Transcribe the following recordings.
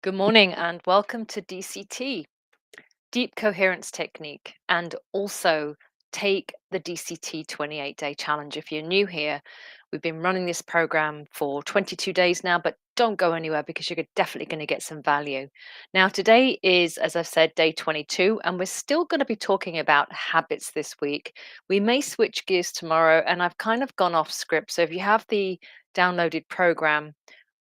Good morning and welcome to DCT, Deep Coherence Technique, and also take the DCT 28-day challenge. If you're new here, we've been running this program for 22 days now, but don't go anywhere because you're definitely going to get some value. Now, today is, as I've said, day 22, and we're still going to be talking about habits this week. We may switch gears tomorrow, and I've kind of gone off script. So if you have the downloaded program,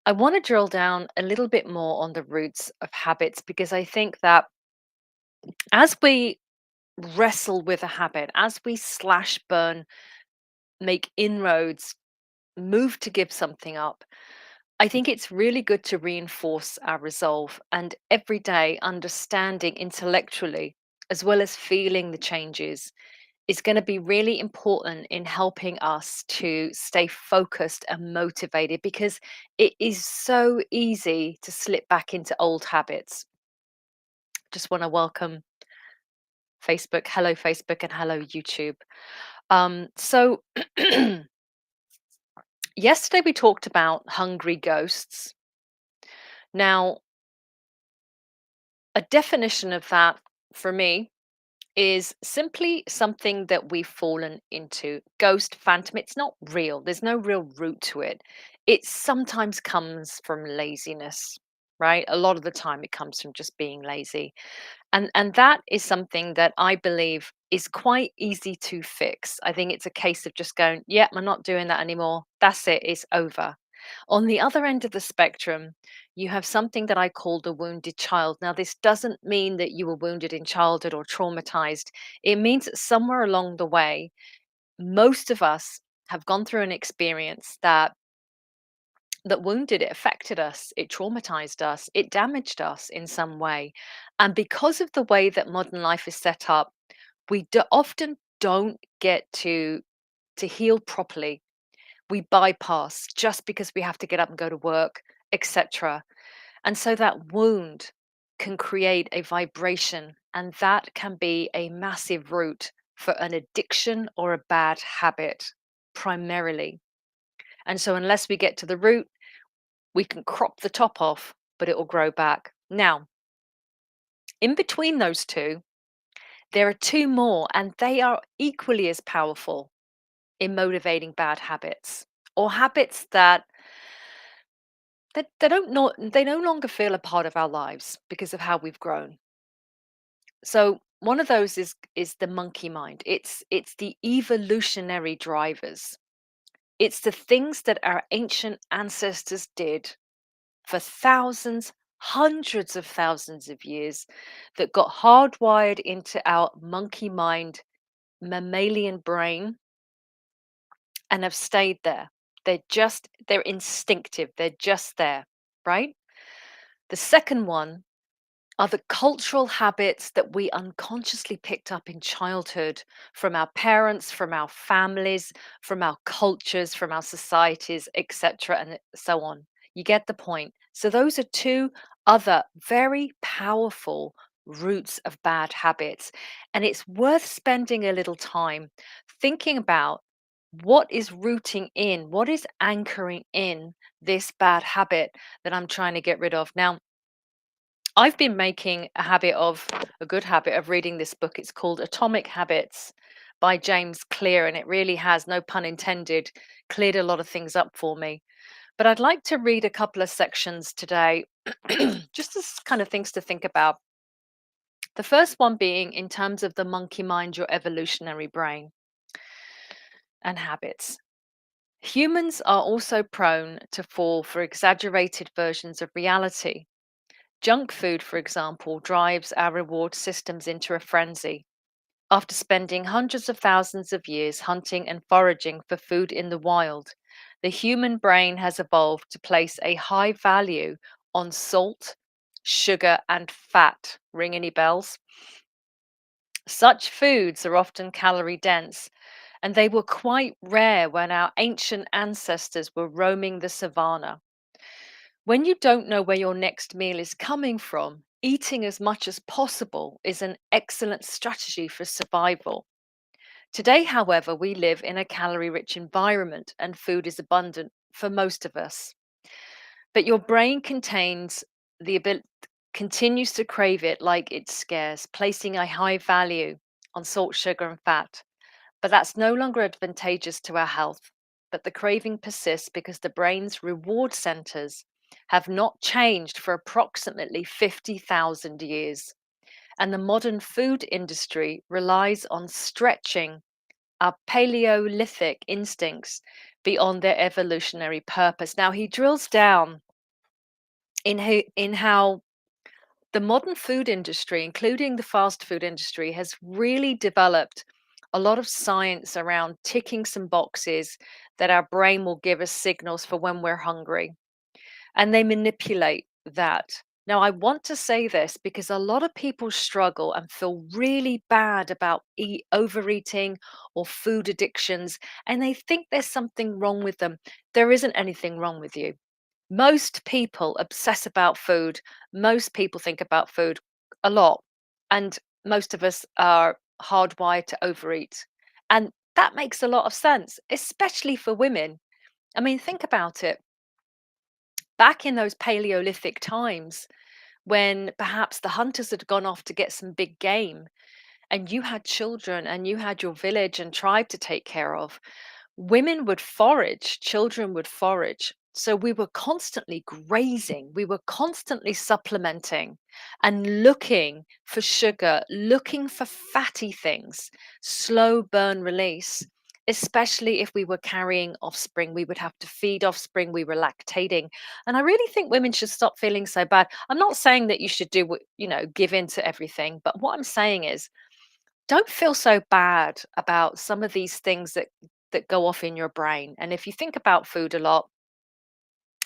I want to drill down a little bit more on the roots of habits because I think that as we wrestle with a habit, as we slash, burn, make inroads, move to give something up, I think it's really good to reinforce our resolve and every day understanding intellectually as well as feeling the changes is going to be really important in helping us to stay focused and motivated because it is so easy to slip back into old habits. Just want to welcome Facebook, and hello, YouTube. So, yesterday we talked about hungry ghosts. Now, a definition of that for me is simply something that we've fallen into. Ghost, phantom, it's not real. There's no real root to it. It sometimes comes from laziness, right? A lot of the time it comes from just being lazy. And that is something that I believe is quite easy to fix. I think it's a case of just going, yeah, I'm not doing that anymore. That's it, it's over. On the other end of the spectrum, you have something that I call the wounded child. Now, this doesn't mean that you were wounded in childhood or traumatized. It means that somewhere along the way, most of us have gone through an experience that wounded, it affected us, it traumatized us, it damaged us in some way. And because of the way that modern life is set up, often don't get to heal properly. We bypass just because we have to get up and go to work, etc. And so that wound can create a vibration, and that can be a massive root for an addiction or a bad habit, primarily. And so, unless we get to the root, we can crop the top off, but it will grow back. Now, in between those two, there are two more, and they are equally as powerful in motivating bad habits or habits that they no longer feel a part of our lives because of how we've grown. So one of those is the monkey mind. It's the evolutionary drivers. It's the things that our ancient ancestors did for thousands, hundreds of thousands of years that got hardwired into our monkey mind, mammalian brain, and have stayed there. They're instinctive, they're just there, right? The second one are the cultural habits that we unconsciously picked up in childhood from our parents, from our families, from our cultures, from our societies, etc., and so on. You get the point. So, those are two other very powerful roots of bad habits. And it's worth spending a little time thinking about what is rooting in, what is anchoring in this bad habit that I'm trying to get rid of. Now, I've been making a good habit of reading this book. It's called Atomic Habits by James Clear, and it really has, no pun intended, cleared a lot of things up for me. But I'd like to read a couple of sections today, just as kind of things to think about. The first one being in terms of the monkey mind, your evolutionary brain, and habits. Humans are also prone to fall for exaggerated versions of reality. Junk food, for example, drives our reward systems into a frenzy. After spending hundreds of thousands of years hunting and foraging for food in the wild, the human brain has evolved to place a high value on salt, sugar, and fat. Ring any bells? Such foods are often calorie dense, and they were quite rare when our ancient ancestors were roaming the savannah. When you don't know where your next meal is coming from, eating as much as possible is an excellent strategy for survival. Today, however, we live in a calorie rich environment and food is abundant for most of us. But your brain contains continues to crave it like it's scarce, placing a high value on salt, sugar, and fat. But that's no longer advantageous to our health. But the craving persists because the brain's reward centers have not changed for approximately 50,000 years. And the modern food industry relies on stretching our Paleolithic instincts beyond their evolutionary purpose. Now, he drills down in how the modern food industry, including the fast food industry, has really developed a lot of science around ticking some boxes that our brain will give us signals for when we're hungry. And they manipulate that. Now, I want to say this because a lot of people struggle and feel really bad about overeating or food addictions, and they think there's something wrong with them. There isn't anything wrong with you. Most people obsess about food. Most people think about food a lot. And most of us are hardwired to overeat. And that makes a lot of sense, especially for women. I mean, think about it. Back in those Paleolithic times, when perhaps the hunters had gone off to get some big game, and you had children and you had your village and tribe to take care of, women would forage, children would forage. So we were constantly grazing, we were constantly supplementing and looking for sugar, looking for fatty things, slow burn release. Especially if we were carrying offspring, we would have to feed offspring, we were lactating. And I really think women should stop feeling so bad. I'm not saying that you should do what, give in to everything, but what I'm saying is don't feel so bad about some of these things that go off in your brain. And if you think about food a lot,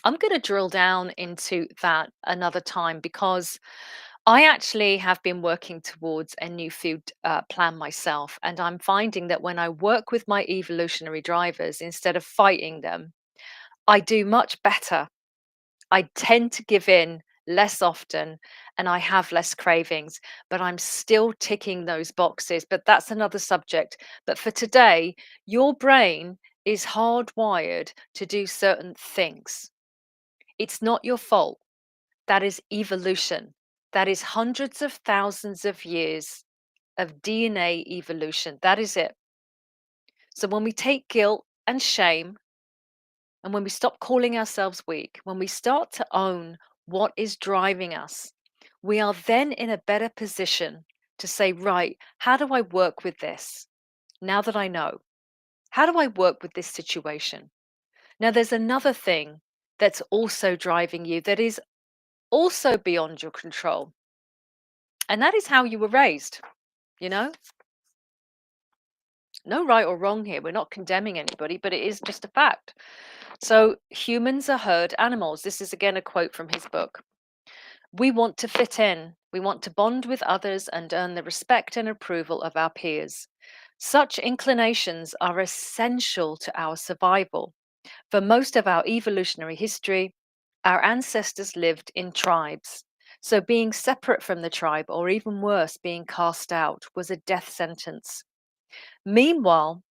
I'm going to drill down into that another time because I actually have been working towards a new food plan myself. And I'm finding that when I work with my evolutionary drivers, instead of fighting them, I do much better. I tend to give in less often and I have less cravings, but I'm still ticking those boxes. But that's another subject. But for today, your brain is hardwired to do certain things. It's not your fault. That is evolution. That is hundreds of thousands of years of DNA evolution. That is it. So when we take guilt and shame, and when we stop calling ourselves weak, when we start to own what is driving us, we are then in a better position to say, right, how do I work with this now that I know? How do I work with this situation? Now, there's another thing that's also driving you that is also beyond your control, and that is how you were raised. You know, no right or wrong here. We're not condemning anybody, but it is just a fact. So, humans are herd animals. This is again a quote from his book. We want to fit in. We want to bond with others and earn the respect and approval of our peers. Such inclinations are essential to our survival. For most of our evolutionary history, our ancestors lived in tribes. So being separate from the tribe, or even worse, being cast out, was a death sentence. Meanwhile,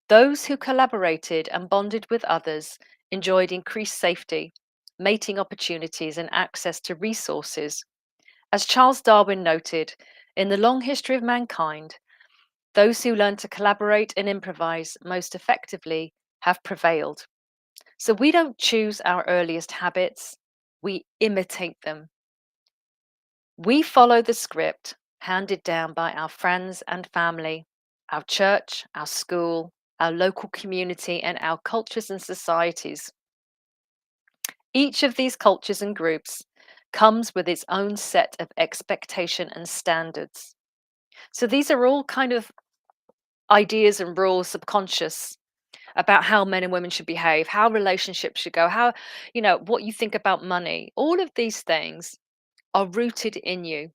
those who collaborated and bonded with others enjoyed increased safety, mating opportunities, and access to resources. As Charles Darwin noted, in the long history of mankind, those who learn to collaborate and improvise most effectively have prevailed. So we don't choose our earliest habits, we imitate them. We follow the script handed down by our friends and family, our church, our school, our local community, and our cultures and societies. Each of these cultures and groups comes with its own set of expectation and standards. So these are all kind of ideas and rules, subconscious, about how men and women should behave, how relationships should go, how, what you think about money. All of these things are rooted in you.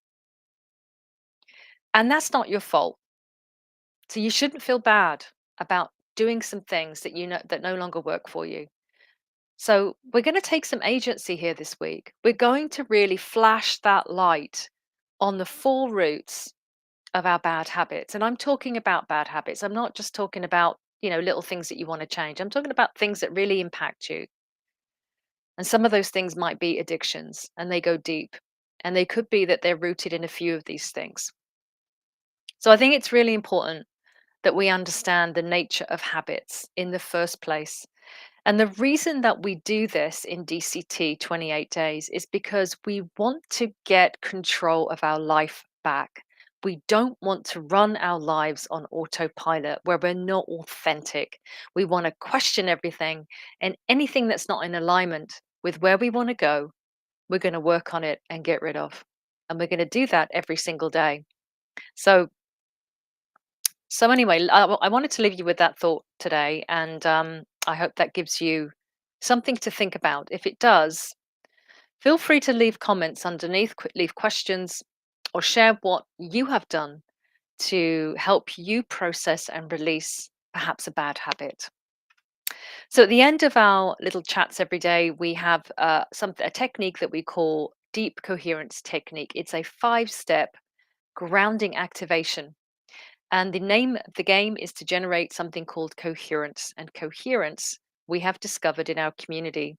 And that's not your fault. So you shouldn't feel bad about doing some things that you know that no longer work for you. So we're going to take some agency here this week. We're going to really flash that light on the four roots of our bad habits. And I'm talking about bad habits. I'm not just talking about, little things that you want to change. I'm talking about things that really impact you. And some of those things might be addictions and they go deep. And they could be that they're rooted in a few of these things. So I think it's really important that we understand the nature of habits in the first place. And the reason that we do this in DCT 28 days is because we want to get control of our life back. We don't want to run our lives on autopilot where we're not authentic. We want to question everything, and anything that's not in alignment with where we want to go, we're going to work on it and get rid of. And we're going to do that every single day. So, so anyway, I wanted to leave you with that thought today, and I hope that gives you something to think about. If it does, feel free to leave comments underneath, leave questions, or share what you have done to help you process and release perhaps a bad habit. So at the end of our little chats every day, we have a technique that we call deep coherence technique. It's a 5-step grounding activation. And the name of the game is to generate something called coherence. And coherence, we have discovered in our community,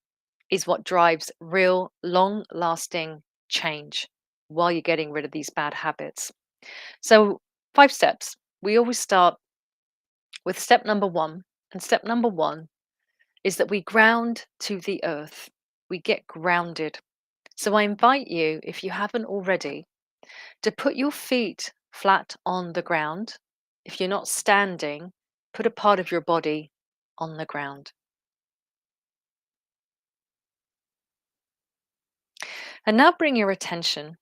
is what drives real, long lasting change while you're getting rid of these bad habits. So, 5 steps. We always start with step number one. And step number one is that we ground to the earth, we get grounded. So, I invite you, if you haven't already, to put your feet flat on the ground. If you're not standing, put a part of your body on the ground. And now bring your attention,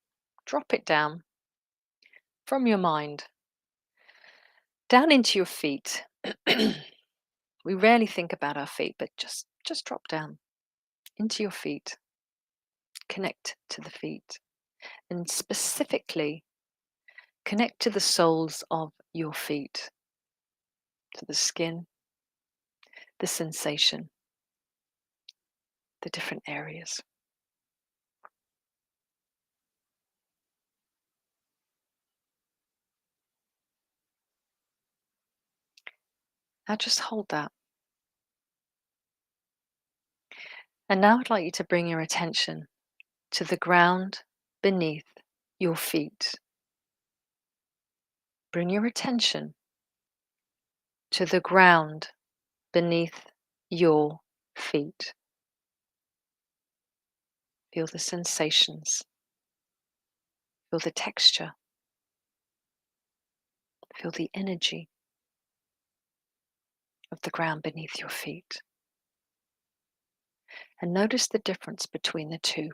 drop it down from your mind, down into your feet. We rarely think about our feet, but just drop down into your feet. Connect to the feet. And specifically, connect to the soles of your feet, to the skin, the sensation, the different areas. Now just hold that. And now I'd like you to bring your attention to the ground beneath your feet. Bring your attention to the ground beneath your feet. Feel the sensations. Feel the texture. Feel the energy of the ground beneath your feet. And notice the difference between the two.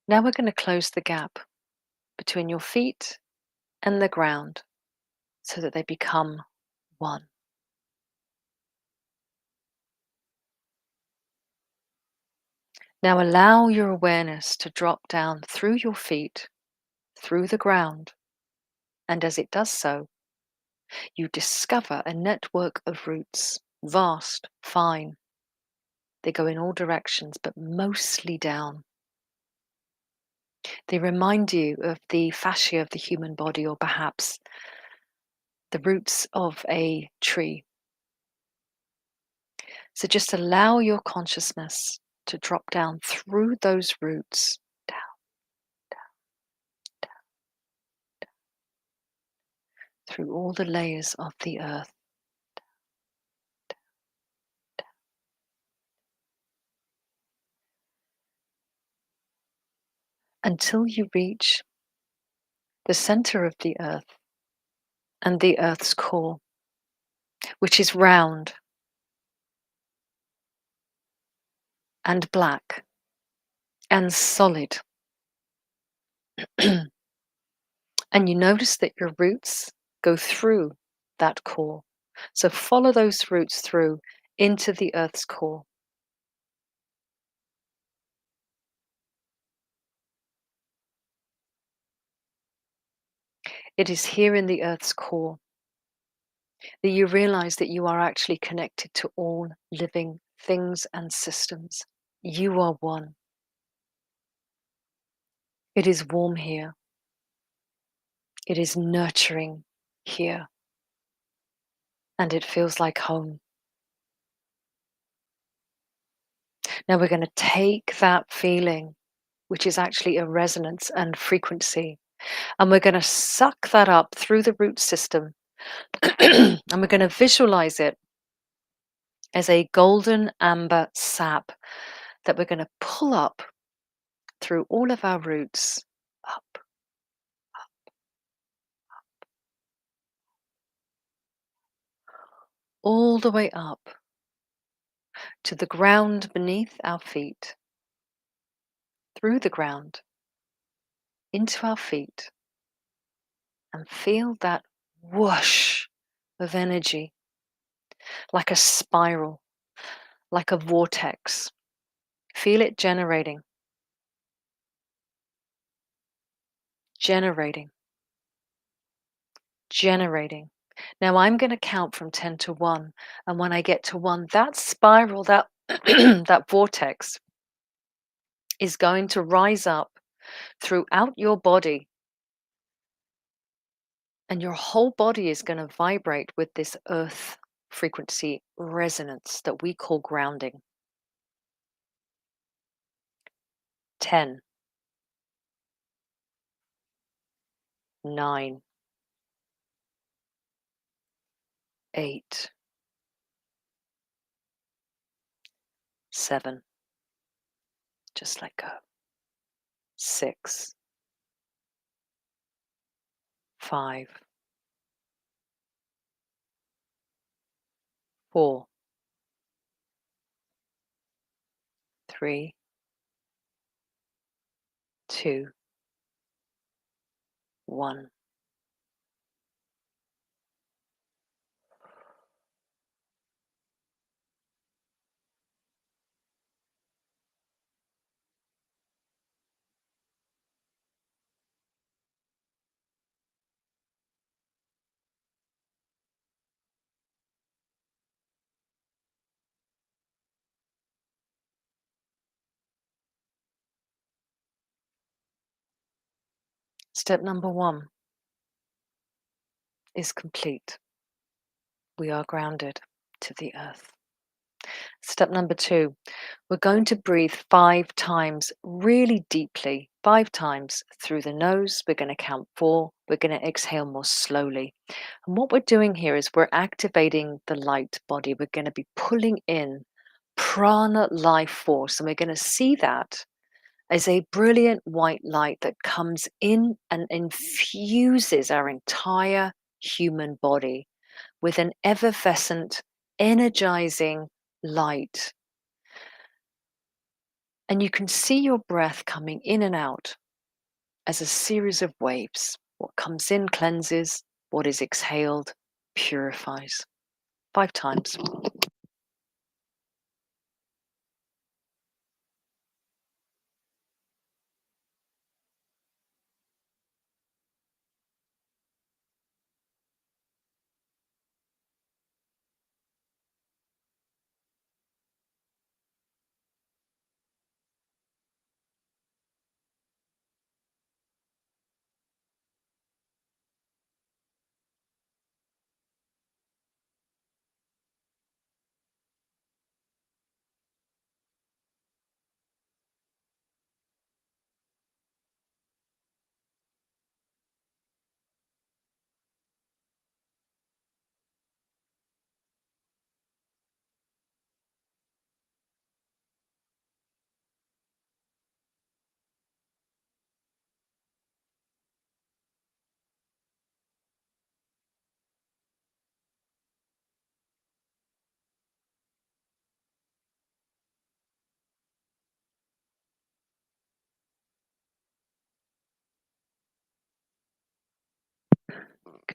Now we're going to close the gap between your feet and the ground so that they become one. Now allow your awareness to drop down through your feet, through the ground, and as it does so, you discover a network of roots, vast, fine. They go in all directions, but mostly down. They remind you of the fascia of the human body, or perhaps the roots of a tree. So just allow your consciousness to drop down through those roots, down, down, down, through all the layers of the earth, until you reach the center of the earth and the earth's core, which is round and black and solid. And you notice that your roots go through that core. So follow those roots through into the earth's core. It is here in the earth's core that you realize that you are actually connected to all living things and systems. You are one. It is warm here. It is nurturing here, and it feels like home. Now we're going to take that feeling, which is actually a resonance and frequency, and we're going to suck that up through the root system, and we're going to visualize it as a golden amber sap that we're going to pull up through all of our roots, up, all the way up to the ground beneath our feet, through the ground, into our feet, and feel that whoosh of energy, like a spiral, like a vortex. Feel it generating, generating, generating. Now I'm going to count from 10 to 1, and when I get to 1, that spiral, that that vortex is going to rise up throughout your body, and your whole body is going to vibrate with this earth frequency resonance that we call grounding. 10, 9, 8, 7, just let go. 6, 5, 4, 3, 2, 1. Step number 1 is complete. We are grounded to the earth. Step number 2, we're going to breathe 5 times really deeply, 5 times through the nose. We're going to count 4. We're going to exhale more slowly. And what we're doing here is we're activating the light body. We're going to be pulling in prana life force, and we're going to see that as a brilliant white light that comes in and infuses our entire human body with an effervescent, energizing light. And you can see your breath coming in and out as a series of waves. What comes in cleanses, what is exhaled purifies. 5 times.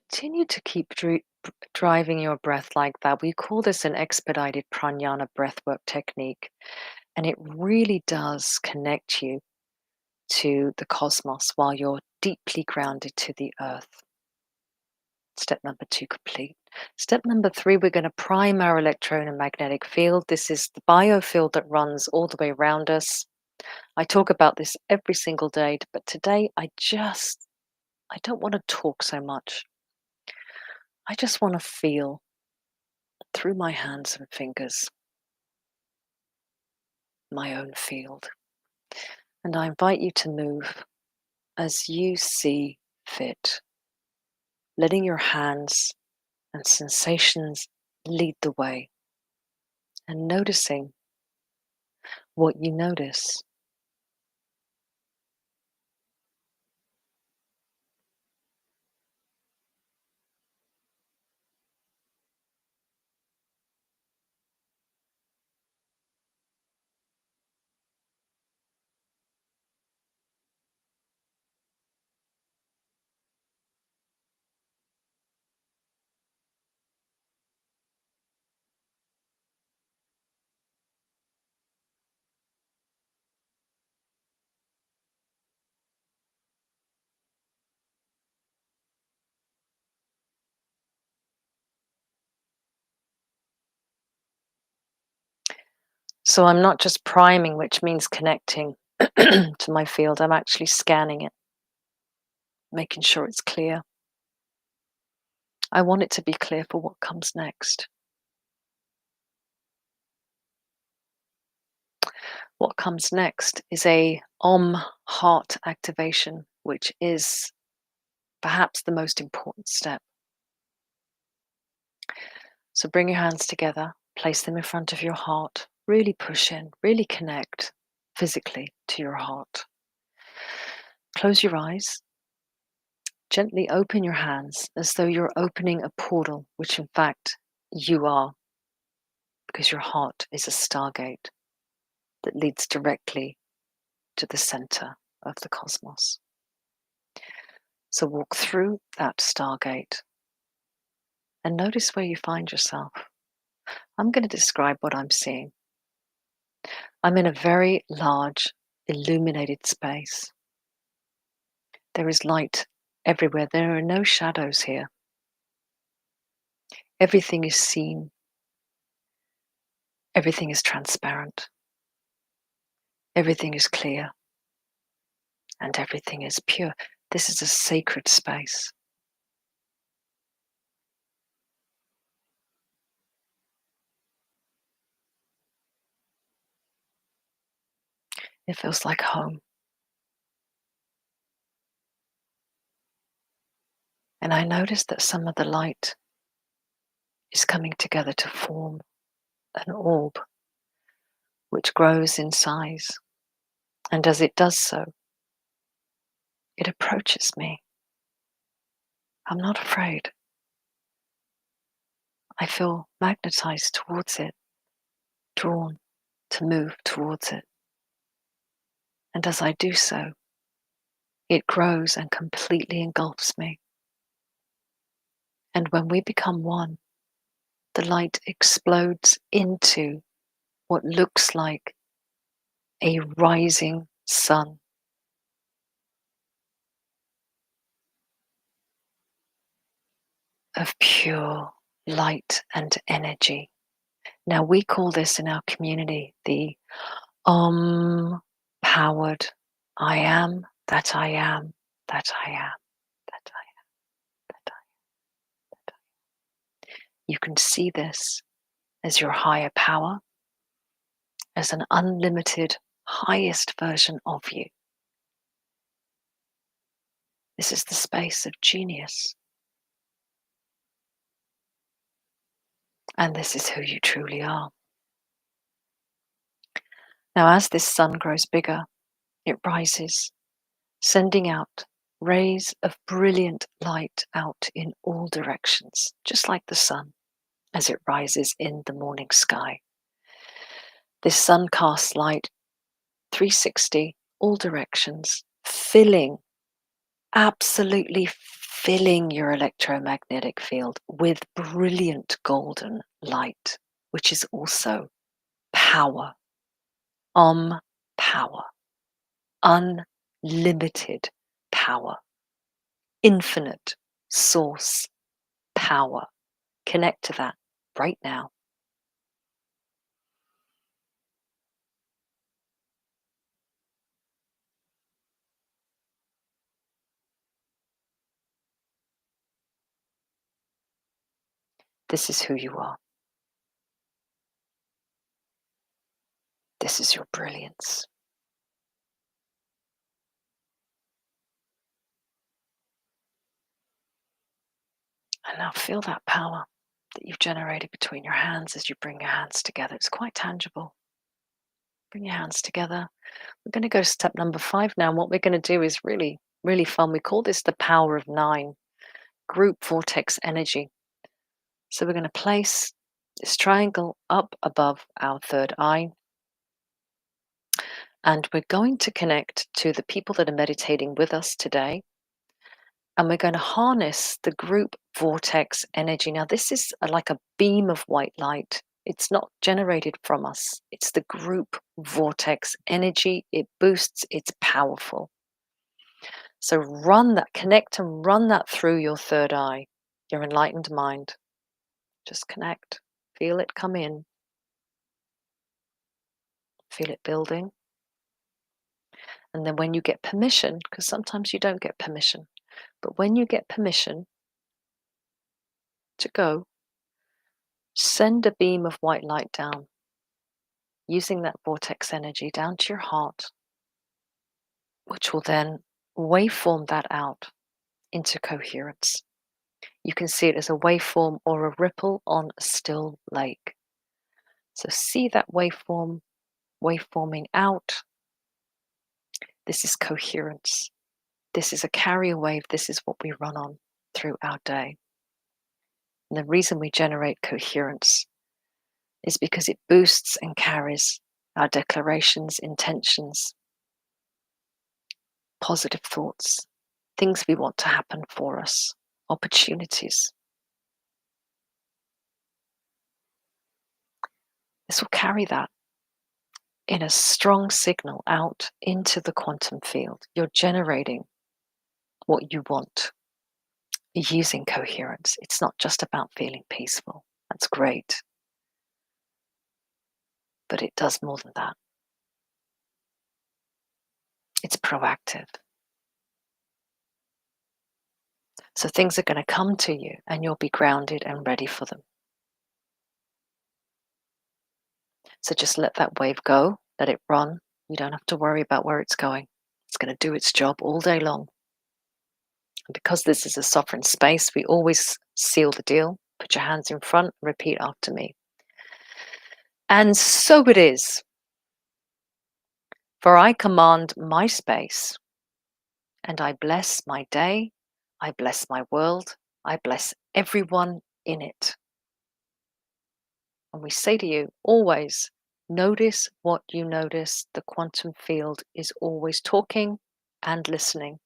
Continue to keep driving your breath like that. We call this an expedited pranayama breathwork technique, and it really does connect you to the cosmos while you're deeply grounded to the earth. Step number 2 complete. Step number 3, we're going to prime our electromagnetic field. This is the biofield that runs all the way around us. I talk about this every single day, but today I don't want to talk so much. I just want to feel through my hands and fingers my own field. And I invite you to move as you see fit, letting your hands and sensations lead the way and noticing what you notice. So I'm not just priming, which means connecting to my field, I'm actually scanning it, making sure it's clear. I want it to be clear for what comes next. What comes next is a heart activation, which is perhaps the most important step. So bring your hands together, place them in front of your heart, really push in, really connect physically to your heart. Close your eyes, gently open your hands as though you're opening a portal, which in fact you are, because your heart is a stargate that leads directly to the center of the cosmos. So walk through that stargate and notice where you find yourself. I'm going to describe what I'm seeing. I'm in a very large, illuminated space. There is light everywhere. There are no shadows here. Everything is seen. Everything is transparent. Everything is clear. And everything is pure. This is a sacred space. It feels like home. And I notice that some of the light is coming together to form an orb, which grows in size. And as it does so, it approaches me. I'm not afraid. I feel magnetized towards it, drawn to move towards it. And as I do so, it grows and completely engulfs me. And when we become one, the light explodes into what looks like a rising sun of pure light and energy. Now, we call this in our community the powered I am, that I am, that I am, that I am, that I am, that I am. You can see this as your higher power, as an unlimited, highest version of you. This is the space of genius. And this is who you truly are. Now, as this sun grows bigger, it rises, sending out rays of brilliant light out in all directions, just like the sun as it rises in the morning sky. This sun casts light 360, all directions, absolutely filling your electromagnetic field with brilliant golden light, which is also power, power, unlimited power, infinite source power. Connect to that right now. This is who you are. This is your brilliance. And now feel that power that you've generated between your hands as you bring your hands together. It's quite tangible. Bring your hands together. We're going to go to step number 5 now. And what we're going to do is really, really fun. We call this the power of 9, group vortex energy. So we're going to place this triangle up above our third eye. And we're going to connect to the people that are meditating with us today. And we're going to harness the group vortex energy. Now, this is like a beam of white light. It's not generated from us. It's the group vortex energy. It boosts, it's powerful. So run that, connect and run that through your third eye, your enlightened mind. Just connect. Feel it come in. Feel it building. And then when you get permission, because sometimes you don't get permission, but when you get permission to go, send a beam of white light down, using that vortex energy down to your heart, which will then waveform that out into coherence. You can see it as a waveform or a ripple on a still lake. So see that waveforming out. This is coherence. This is a carrier wave. This is what we run on through our day. And the reason we generate coherence is because it boosts and carries our declarations, intentions, positive thoughts, things we want to happen for us, opportunities. This will carry that in a strong signal out into the quantum field. You're generating what you want using coherence. It's not just about feeling peaceful. That's great. But it does more than that. It's proactive. So things are going to come to you and you'll be grounded and ready for them. So just let that wave go, let it run. You don't have to worry about where it's going. It's going to do its job all day long. And because this is a sovereign space, we always seal the deal. Put your hands in front, repeat after me. And so it is. For I command my space, and I bless my day, I bless my world, I bless everyone in it. And we say to you always, notice what you notice. The quantum field is always talking and listening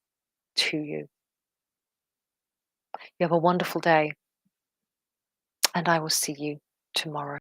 to you. You have a wonderful day, and I will see you tomorrow.